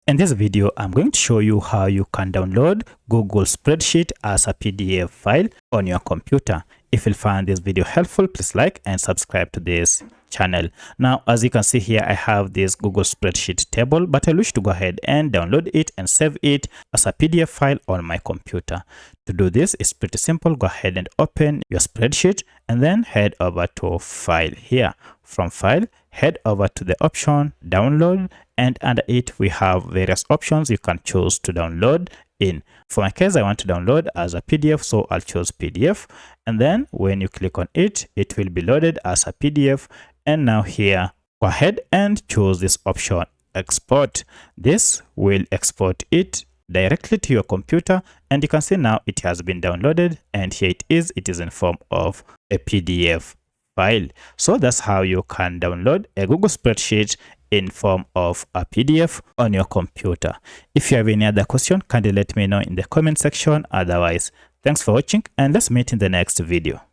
In this video, I'm going to show you how you can download Google Spreadsheet as a PDF file on your computer. If you find this video helpful, please like and subscribe to this channel. Now, as you can see here, I have this Google Spreadsheet table, but I wish to go ahead and download it and save it as a PDF file on my computer. To do this, it's pretty simple. Go ahead and open your spreadsheet and then head over to File here. From File, head over to the option Download, and under it we have various options you can choose to download in. For my case, I want to download as a PDF, so I'll choose PDF, and then when you click on it, it will be loaded as a PDF. And now here, go ahead and choose this option, Export. This will export it directly to your computer, and you can see now it has been downloaded, and here it is in form of a PDF file. So that's how you can download a Google Spreadsheet in form of a PDF on your computer. If you have any other question, kindly let me know in the comment section. Otherwise, thanks for watching, and let's meet in the next video.